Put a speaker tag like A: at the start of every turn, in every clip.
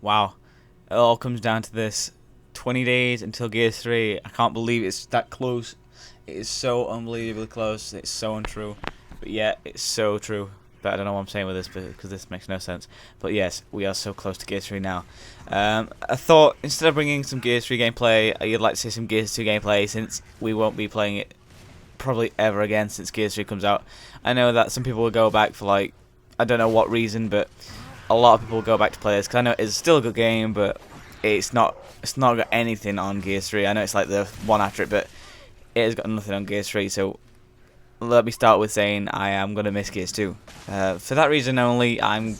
A: Wow. It all comes down to this. 20 days until Gears 3. I can't believe it's that close. It is so unbelievably close. It's so untrue. But yeah, it's so true. But I don't know what I'm saying with this because this makes no sense. But yes, we are so close to Gears 3 now. I thought instead of bringing some Gears 3 gameplay, you'd like to see some Gears 2 gameplay since we won't be playing it probably ever again since Gears 3 comes out. I know that some people will go back for like, I don't know what reason, but a lot of people will go back to play this because I know it's still a good game, but it's not got anything on Gears 3. I know it's like the one after it, but it has got nothing on Gears 3. So let me start with saying I am gonna miss Gears 2. For that reason only, I'm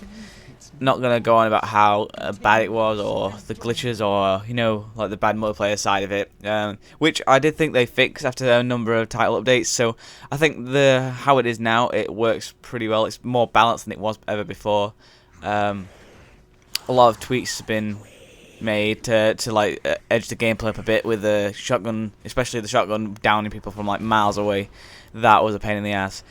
A: not gonna go on about how bad it was or the glitches or like the bad multiplayer side of it, which I did think they fixed after a number of title updates. So I think how it is now, it works pretty well. It's more balanced than it was ever before. A lot of tweaks have been made to like edge the gameplay up a bit with the shotgun, especially the shotgun downing people from like miles away. That was a pain in the ass.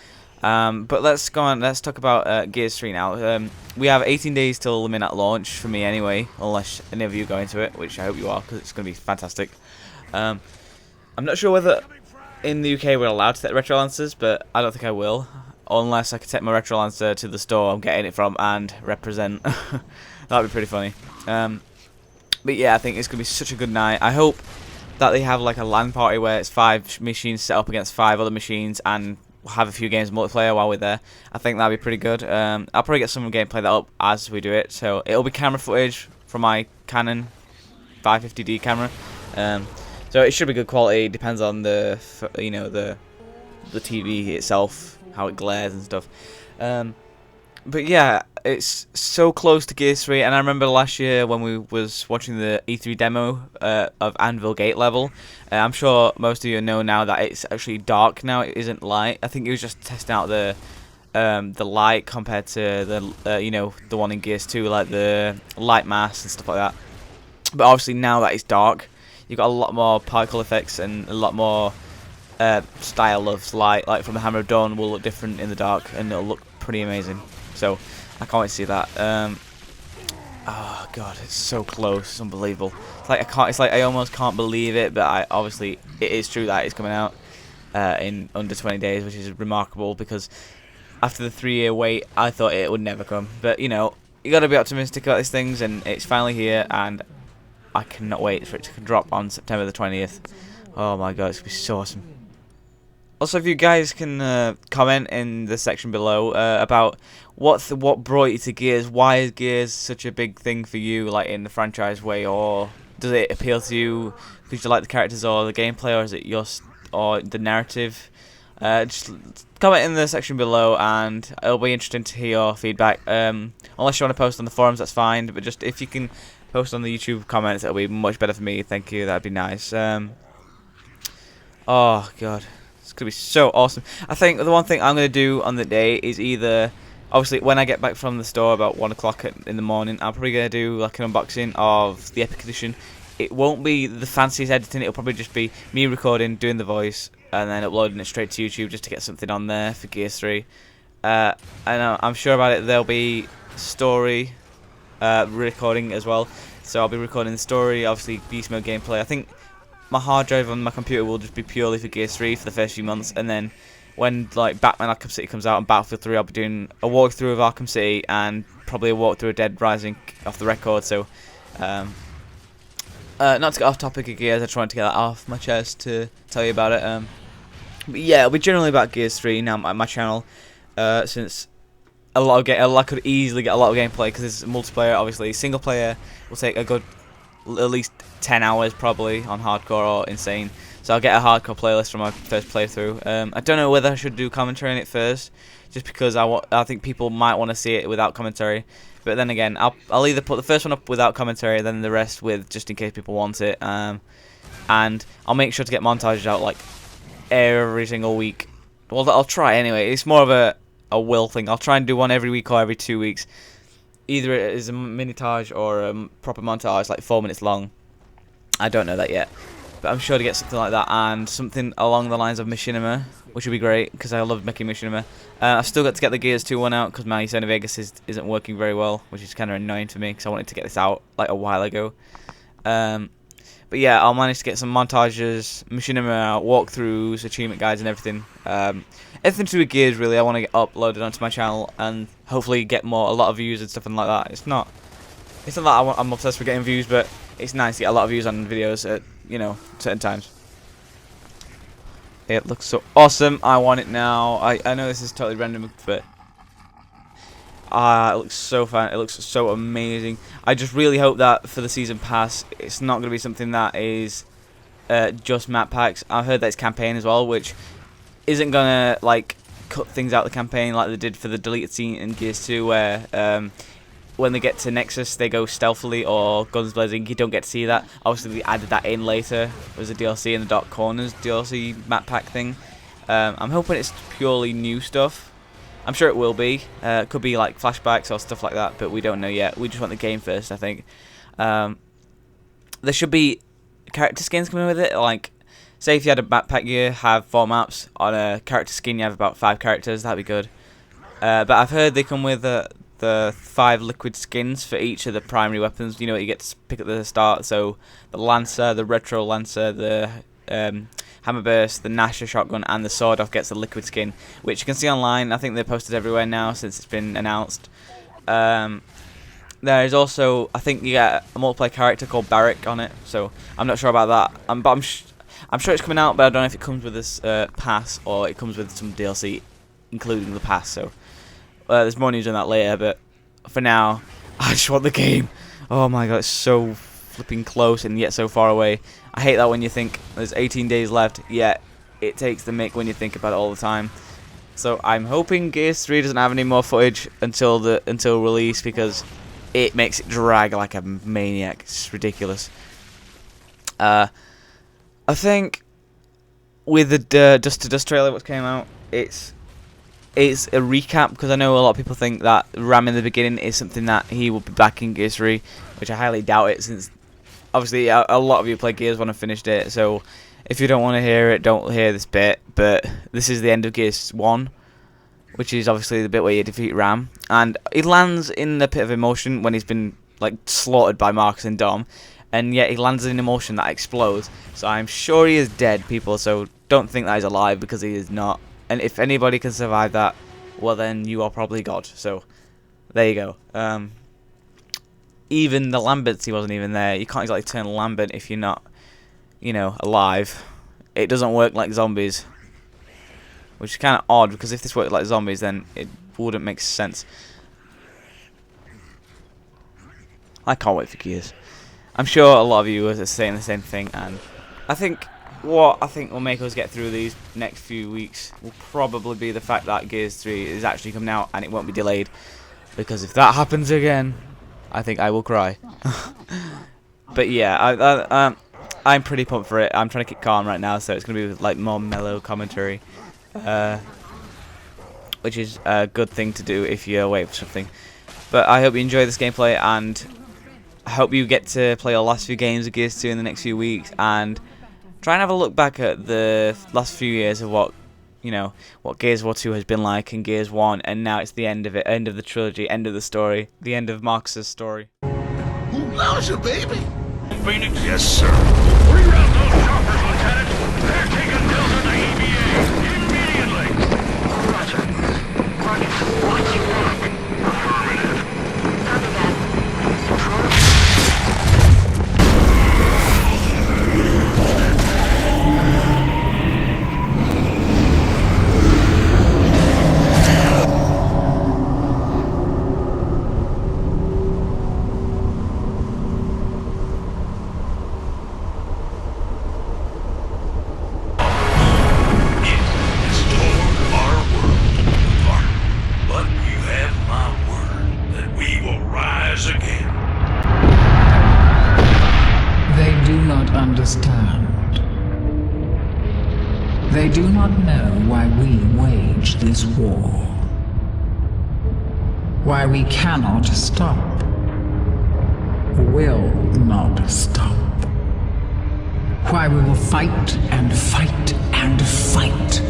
A: But let's go on. Let's talk about Gears 3 now. We have 18 days till the minute launch for me anyway, unless any of you go into it, which I hope you are, because it's going to be fantastic. I'm not sure whether in the UK we're allowed to take retro lancers, but I don't think I will, unless I can take my retro lancer to the store I'm getting it from and represent. That'd be pretty funny. But yeah, I think it's going to be such a good night. I hope that they have like a LAN party where it's 5 machines set up against 5 other machines and we'll have a few games of multiplayer while we're there. I think that'd be pretty good. I'll probably get some gameplay that up as we do it. So it'll be camera footage from my Canon 550D camera. So it should be good quality. Depends on the TV itself, how it glares and stuff. But yeah, it's so close to Gears 3, and I remember last year when we was watching the E3 demo of Anvil Gate level. I'm sure most of you know now that it's actually dark now. It isn't light. I think it was just testing out the light compared to the one in Gears 2, like the light mask and stuff like that. But obviously now that it's dark, you've got a lot more particle effects and a lot more style of light. Like from the Hammer of Dawn will look different in the dark, and it'll look pretty amazing. So I can't wait to see that. Oh god, it's so close. It's unbelievable. It's like I almost can't believe it, but obviously it is true that it's coming out in under 20 days, which is remarkable because after the 3-year wait, I thought it would never come. But you got to be optimistic about these things, and it's finally here, and I cannot wait for it to drop on September the 20th. Oh my god, it's gonna be so awesome. Also, if you guys can comment in the section below about what brought you to Gears, why is Gears such a big thing for you, like in the franchise way, or does it appeal to you because you like the characters or the gameplay, or is it or the narrative? Just comment in the section below, and it'll be interesting to hear your feedback. Unless you want to post on the forums, that's fine. But just if you can post on the YouTube comments, it'll be much better for me. Thank you. That'd be nice. Oh god. It's going to be so awesome. I think the one thing I'm going to do on the day is either, obviously, when I get back from the store about 1 o'clock in the morning, I'm probably going to do like an unboxing of the Epic Edition. It won't be the fanciest editing. It'll probably just be me recording, doing the voice, and then uploading it straight to YouTube just to get something on there for Gears 3. And I'm sure about it. There'll be story recording as well. So I'll be recording the story, obviously beast mode gameplay. I think my hard drive on my computer will just be purely for Gears 3 for the first few months, and then when like Batman Arkham City comes out and Battlefield 3, I'll be doing a walkthrough of Arkham City and probably a walkthrough of Dead Rising off the record. So, not to get off topic of Gears, I just wanted to get that off my chest to tell you about it. But yeah, it'll be generally about Gears 3 now on my channel, since I could easily get a lot of gameplay because it's multiplayer. Obviously, single player will take a good at least 10 hours probably on hardcore or insane. So I'll get a hardcore playlist from my first playthrough. I don't know whether I should do commentary on it first, just because I think people might want to see it without commentary. But then again, I'll either put the first one up without commentary, then the rest with, just in case people want it. And I'll make sure to get montages out like every single week. Well, I'll try anyway. It's more of a will thing. I'll try and do one every week or every 2 weeks. Either it is a mini-tage or a proper montage, like 4 minutes long. I don't know that yet, but I'm sure to get something like that, and something along the lines of Machinima, which would be great because I love making Machinima. I've still got to get the Gears 2 one out because my Xenovegas isn't working very well, which is kind of annoying for me because I wanted to get this out like a while ago. But yeah, I'll manage to get some montages, Machinima walkthroughs, achievement guides, and everything. Everything to do with Gears, really. I want to get uploaded onto my channel and hopefully get a lot of views and stuff like that. It's not that I'm obsessed with getting views, but it's nice to get a lot of views on videos at certain times. It looks so awesome. I want it now. I know this is totally random, but it looks so fun. It looks so amazing. I just really hope that for the season pass, it's not going to be something that is just map packs. I've heard that it's campaign as well, which isn't going to like cut things out of the campaign like they did for the deleted scene in Gears 2, where when they get to Nexus, they go stealthily or guns blazing. You don't get to see that. Obviously, they added that in later. It was a DLC in the Dark Corners DLC map pack thing. I'm hoping it's purely new stuff. I'm sure it will be. It could be like flashbacks or stuff like that, but we don't know yet. We just want the game first, I think. There should be character skins coming with it. Like, say if you had a map pack, you have 4 maps. On a character skin, you have about 5 characters. That'd be good. But I've heard they come with the 5 liquid skins for each of the primary weapons. You know what you get to pick at the start. So the Lancer, the Retro Lancer, the Hammerburst, the Nasher shotgun, and the Sword Off gets the liquid skin, which you can see online. I think they're posted everywhere now since it's been announced. There is also, I think you get a multiplayer character called Barrick on it. So I'm not sure about that. But I'm sure it's coming out, but I don't know if it comes with this pass or it comes with some DLC, including the pass. So there's more news on that later, but for now, I just want the game. Oh my god, it's so flipping close and yet so far away. I hate that when you think there's 18 days left, yet it takes the mick when you think about it all the time. So I'm hoping Gears 3 doesn't have any more footage until release, because it makes it drag like a maniac. It's ridiculous. I think with the Dust to Dust trailer what came out, it's a recap, because I know a lot of people think that Ram in the beginning is something that he will be back in Gears 3, which I highly doubt it, since obviously a lot of you play Gears 1 and finished it. So if you don't want to hear it, don't hear this bit. But this is the end of Gears 1, which is obviously the bit where you defeat Ram, and he lands in the pit of emotion when he's been like slaughtered by Marcus and Dom, and yet he lands in emotion that explodes. So I'm sure he is dead, people. So don't think that he's alive, because he is not. And if anybody can survive that, well then you are probably God. So there you go. Even the Lamberts, he wasn't even there. You can't exactly turn Lambert if you're not, alive. It doesn't work like zombies, which is kind of odd, because if this worked like zombies, then it wouldn't make sense. I can't wait for Gears. I'm sure a lot of you are saying the same thing, and I think what will make us get through these next few weeks will probably be the fact that Gears 3 is actually coming out and it won't be delayed, because if that happens again, I think I will cry. But yeah, I'm pretty pumped for it. I'm trying to keep calm right now, so it's going to be like more mellow commentary, which is a good thing to do if you're away for something. But I hope you enjoy this gameplay, and I hope you get to play the last few games of Gears 2 in the next few weeks, and try and have a look back at the last few years of what Gears of War 2 has been like in Gears 1, and now it's the end of it, end of the trilogy, end of the story, the end of Marcus's story.
B: Who loves you, baby?
C: Phoenix?
B: Yes, sir.
C: Reroute those choppers, Lieutenant. They're taking Delta to EVA immediately. Roger. Roger. Watching back. Affirmative. Copy that. Control.
D: They do not know why we wage this war. Why we cannot stop. Will not stop. Why we will fight and fight and fight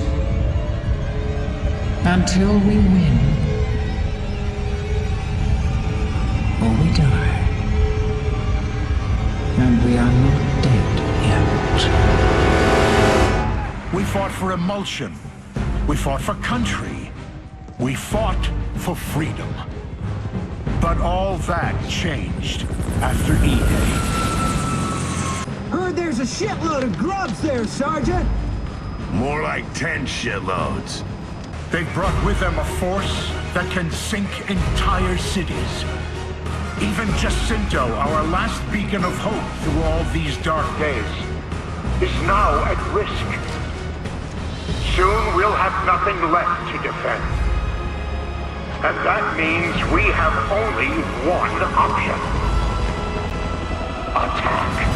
D: Until we win. Or we die. And we are not dead yet.
E: We fought for emulsion. We fought for country. We fought for freedom. But all that changed after E-Day.
F: Heard there's a shitload of grubs there, Sergeant!
B: More like 10 shitloads.
E: They brought with them a force that can sink entire cities. Even Jacinto, our last beacon of hope through all these dark days, is now at risk. Soon we'll have nothing left to defend. And that means we have only one option. Attack.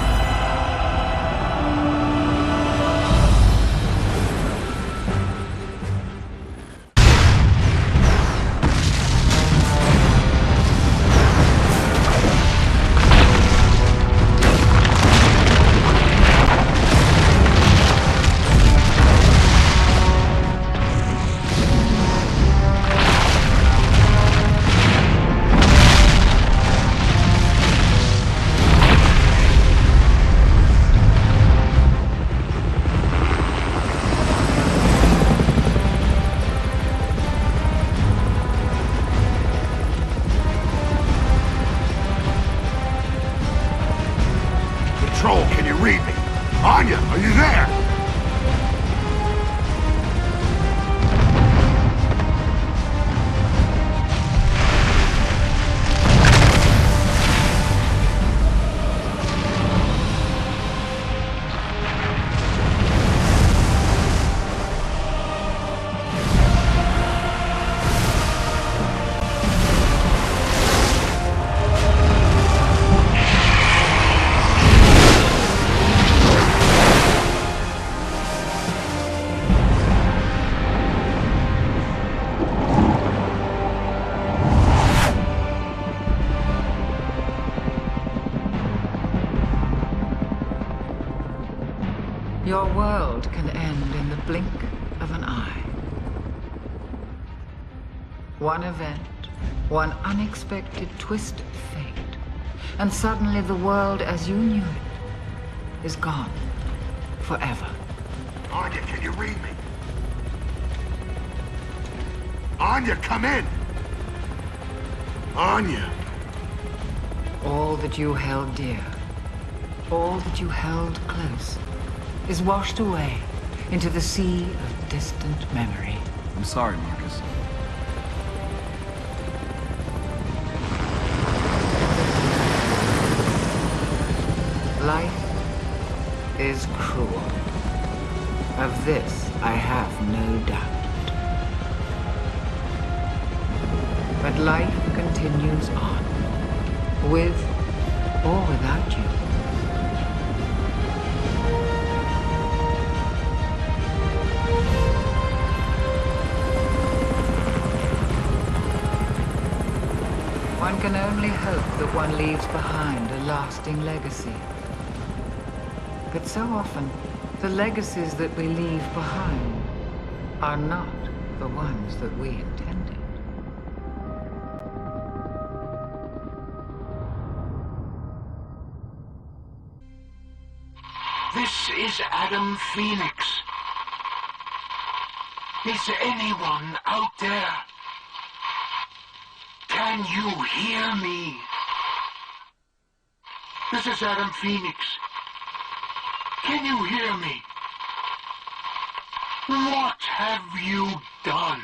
B: Patrol, can you read me? Anya, are you there?
D: Your world can end in the blink of an eye. One event, one unexpected twist of fate, and suddenly the world as you knew it is gone forever.
B: Anya, can you read me? Anya, come in! Anya!
D: All that you held dear, all that you held close, is washed away into the sea of distant memory.
G: I'm sorry, Marcus.
D: Life is cruel. Of this I have no doubt. But life continues on, with or without you. One can only hope that one leaves behind a lasting legacy. But so often, the legacies that we leave behind are not the ones that we intended.
C: This is Adam Phoenix. Is anyone out there? Can you hear me? This is Adam Phoenix. Can you hear me? What have you done?